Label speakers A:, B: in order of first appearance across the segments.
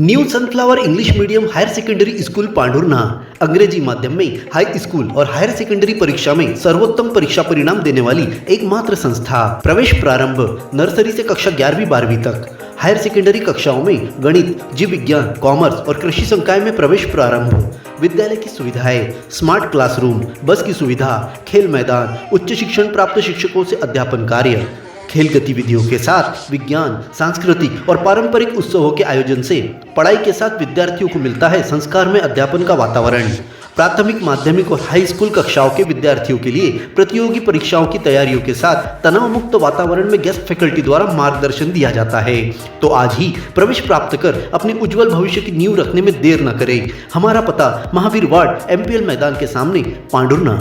A: New sunflower English medium higher secondary school Pandhurna अंग्रेजी माध्यम में हाई स्कूल और हायर सेकेंडरी परीक्षा में सर्वोत्तम परीक्षा परिणाम देने वाली एकमात्र संस्था। प्रवेश प्रारंभ नर्सरी से कक्षा 11वीं-12वीं तक। हायर सेकेंडरी कक्षाओं में गणित, जीव विज्ञान, कॉमर्स और कृषि संकाय में प्रवेश प्रारंभ। विद्यालय की सुविधाएं, स्मार्ट क्लासरूम, बस की सुविधा, खेल मैदान, उच्च शिक्षण प्राप्त शिक्षकों से अध्यापन कार्य, खेल गतिविधियों के साथ विज्ञान, सांस्कृतिक और पारंपरिक उत्सवों के आयोजन से पढ़ाई के साथ विद्यार्थियों को मिलता है संस्कार में अध्यापन का वातावरण। प्राथमिक, माध्यमिक और हाई स्कूल कक्षाओं के विद्यार्थियों के लिए प्रतियोगी परीक्षाओं की तैयारियों के साथ तनाव मुक्त वातावरण में गेस्ट फैकल्टी द्वारा मार्गदर्शन दिया जाता है। तो आज ही प्रवेश प्राप्त कर अपने उज्जवल भविष्य की नींव रखने में देर न करें। हमारा पता महावीर वार्ड, MPL मैदान के सामने, पांढुर्णा।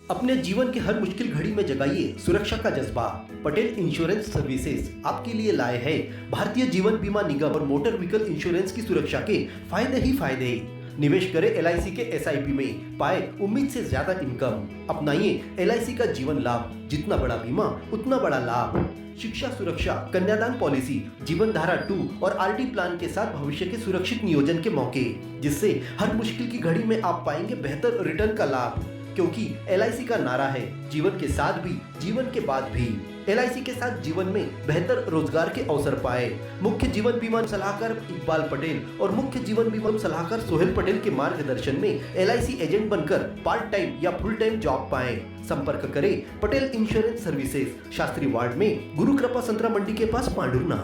A: अपने जीवन के हर मुश्किल घड़ी में जगाइए सुरक्षा का जज्बा। पटेल इंश्योरेंस सर्विसेज आपके लिए लाए हैं भारतीय जीवन बीमा निगम और मोटर व्हीकल इंश्योरेंस की सुरक्षा के फायदे ही फायदे। निवेश करें LIC के SIP में, पाए उम्मीद से ज्यादा इनकम। अपनाइए LIC का जीवन लाभ, जितना बड़ा बीमा उतना बड़ा लाभ। शिक्षा सुरक्षा, कन्यादान पॉलिसी, जीवन धारा 2 और RD प्लान के साथ भविष्य के सुरक्षित नियोजन के मौके, जिससे हर मुश्किल की घड़ी में आप पाएंगे बेहतर रिटर्न का लाभ। क्योंकि LIC का नारा है जीवन के साथ भी, जीवन के बाद भी। LIC के साथ जीवन में बेहतर रोजगार के अवसर पाए। मुख्य जीवन बीमा सलाहकार इकबाल पटेल और मुख्य जीवन बीमा सलाहकार सोहेल पटेल के मार्गदर्शन में LIC एजेंट बनकर पार्ट टाइम या फुल टाइम जॉब पाएं। संपर्क करें Patel insurance services, Shastri ward में, गुरु कृपा संतरा मंडी के पास, पांढुर्णा।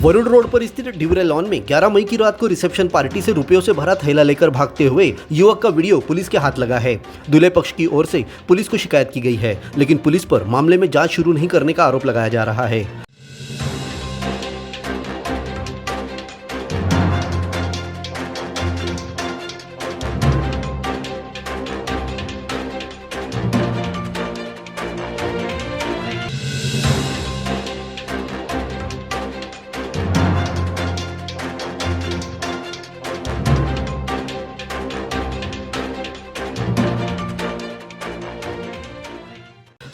A: वरुण रोड पर स्थित ड्यूरे लॉन में 11 मई की रात को रिसेप्शन पार्टी से रुपयों से भरा थैला लेकर भागते हुए युवक का वीडियो पुलिस के हाथ लगा है। दूल्हे पक्ष की ओर से पुलिस को शिकायत की गई है, लेकिन पुलिस पर मामले में जांच शुरू नहीं करने का आरोप लगाया जा रहा है।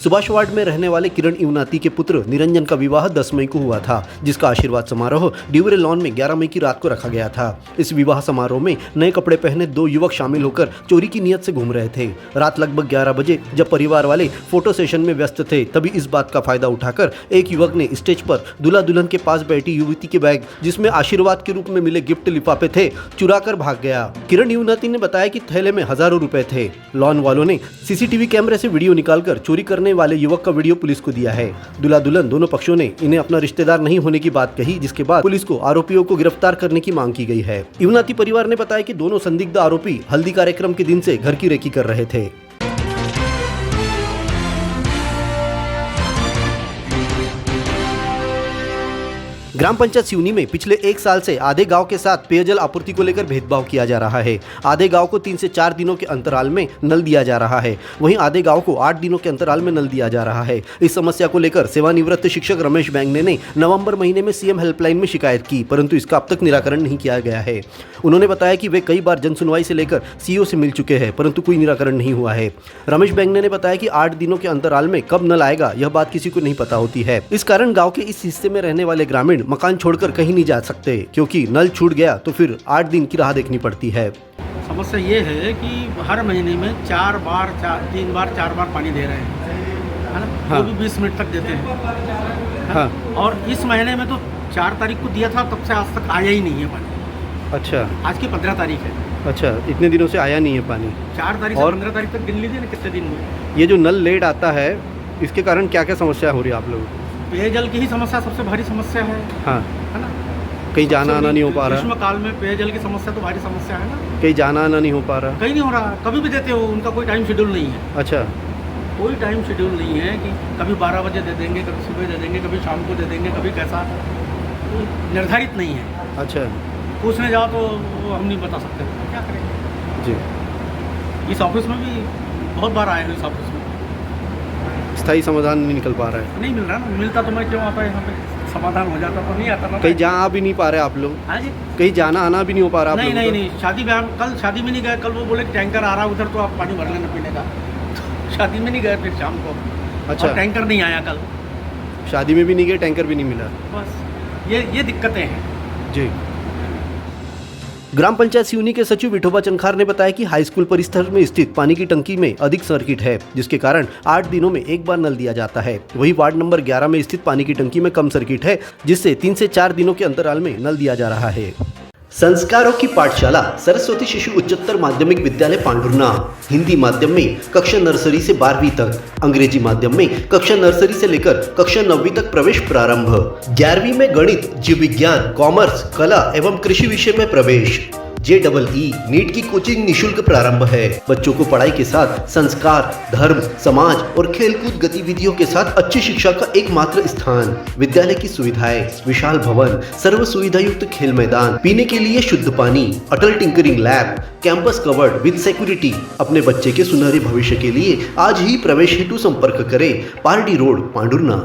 A: सुभाष वार्ड में रहने वाले किरण इवनाती के पुत्र निरंजन का विवाह 10 मई को हुआ था, जिसका आशीर्वाद समारोह ड्यूरे लॉन में 11 मई की रात को रखा गया था। इस विवाह समारोह में नए कपड़े पहने 2 युवक शामिल होकर चोरी की नियत से घूम रहे थे। रात लगभग 11 बजे जब परिवार वाले फोटो सेशन में व्यस्त थे, तभी इस बात का फायदा उठाकर एक युवक ने स्टेज पर दूल्हा दुल्हन के पास बैठी युवती के बैग, जिसमें आशीर्वाद के रूप में मिले गिफ्ट लिफाफे थे, चुरा कर भाग गया। किरण इवनाती ने बताया कि थैले में हजारों रुपए थे। लॉन वालों ने CCTV कैमरे से वीडियो निकालकर चोरी करने वाले युवक का वीडियो पुलिस को दिया है। दूल्हा दुल्हन दोनों पक्षों ने इन्हें अपना रिश्तेदार नहीं होने की बात कही, जिसके बाद पुलिस को आरोपियों को गिरफ्तार करने की मांग की गई है। इवनाती परिवार ने बताया कि दोनों संदिग्ध आरोपी हल्दी कार्यक्रम के दिन से घर की रेकी कर रहे थे। ग्राम पंचायत सिवनी में पिछले 1 साल से आधे गांव के साथ पेयजल आपूर्ति को लेकर भेदभाव किया जा रहा है। आधे गांव को 3 से 4 दिनों के अंतराल में नल दिया जा रहा है, वहीं आधे गांव को 8 दिनों के अंतराल में नल दिया जा रहा है। इस समस्या को लेकर सेवानिवृत्त शिक्षक रमेश बैंगने ने नवंबर महीने में CM हेल्पलाइन में शिकायत की, परंतु इसका अब तक निराकरण नहीं किया गया है। उन्होंने बताया कि वे कई बार जनसुनवाई से लेकर CO से मिल चुके हैं, परंतु कोई निराकरण नहीं हुआ है। रमेश बैंगने ने बताया कि 8 दिनों के अंतराल में कब नल आएगा यह बात किसी को नहीं पता होती है। इस कारण गाँव के इस हिस्से में रहने वाले ग्रामीण मकान छोड़कर कहीं नहीं जा सकते, क्योंकि नल छूट गया तो फिर 8 दिन की राह देखनी पड़ती है।
B: समस्या ये है कि हर महीने में 3 बार 4 बार पानी दे रहे हैं, है ना?
A: हाँ।
B: वो भी 20 मिनट तक देते हैं।
A: हाँ।
B: और इस महीने में तो 4 तारीख को दिया था, तब से आज तक आया ही नहीं है पानी।
A: अच्छा,
B: आज की 15 तारीख है।
A: अच्छा, इतने दिनों से आया नहीं है पानी।
B: 4 तारीख से 15 तारीख तक गिन लीजिए ना कितने दिन हुए।
A: ये जो नल लेट आता है, इसके कारण क्या क्या समस्या हो रही है आप लोगों को?
B: पेयजल की ही समस्या सबसे भारी समस्या है,
A: हाँ,
B: है ना?
A: कहीं जाना आना नहीं हो पा रहा।
B: ग्रीष्म काल में पेयजल की समस्या तो भारी समस्या है ना।
A: कहीं जाना आना नहीं हो पा रहा।
B: कहीं नहीं हो रहा, कभी भी देते हो, उनका कोई टाइम शेड्यूल नहीं है।
A: अच्छा,
B: कोई टाइम शेड्यूल नहीं है कि कभी 12 बजे दे देंगे, कभी सुबह दे देंगे, कभी शाम को दे देंगे, कभी कैसा, तो निर्धारित नहीं है।
A: अच्छा,
B: पूछने जाओ तो वो हम नहीं बता सकते, क्या करेंगे
A: जी।
B: इस ऑफिस में भी बहुत बार आए हैं, इस ऑफिस में
A: स्थायी समाधान नहीं निकल पा रहा है।
B: नहीं मिल रहा ना। मिलता तो मैं क्यों आता यहाँ पे। समाधान हो जाता तो नहीं आता ना।
C: कहीं जा आ भी नहीं पा रहे आप लोग?
B: हाँ जी।
C: कहीं जाना आना भी नहीं हो पा रहा आप
B: नहीं
C: लोगों
B: नहीं
C: का?
B: नहीं, शादी ब्याह कल शादी में नहीं गए, कल वो बोले टैंकर आ रहा है उधर तो आप पानी भर लेना पीने का। तो शादी में नहीं गए फिर शाम को।
C: अच्छा।
B: और टैंकर नहीं आया कल।
C: शादी में भी नहीं गए, टैंकर भी नहीं मिला।
B: बस ये दिक्कतें हैं।
C: जी।
A: ग्राम पंचायत सिवनी के सचिव विठोबा चनखार ने बताया कि हाई स्कूल परिसर में स्थित पानी की टंकी में अधिक सर्किट है, जिसके कारण 8 दिनों में एक बार नल दिया जाता है। वही वार्ड नंबर 11 में स्थित पानी की टंकी में कम सर्किट है, जिससे 3 से 4 दिनों के अंतराल में नल दिया जा रहा है। संस्कारों की पाठशाला सरस्वती शिशु उच्चतर माध्यमिक विद्यालय पांडुरना। हिंदी माध्यम में कक्षा नर्सरी से 12वीं तक, अंग्रेजी माध्यम में कक्षा नर्सरी से लेकर कक्षा 9वीं तक प्रवेश प्रारंभ। 11वीं में गणित, जीव विज्ञान, कॉमर्स, कला एवं कृषि विषय में प्रवेश। JEE नीट की कोचिंग निशुल्क प्रारंभ है। बच्चों को पढ़ाई के साथ संस्कार, धर्म, समाज और खेलकूद गतिविधियों के साथ अच्छी शिक्षा का एकमात्र स्थान। विद्यालय की सुविधाएं: विशाल भवन, सर्व सुविधा युक्त खेल मैदान, पीने के लिए शुद्ध पानी, Atal tinkering lab, campus covered with security. अपने बच्चे के सुनहरे भविष्य के लिए आज ही प्रवेश हेतु संपर्क करें। पारडी रोड, पांडुरना।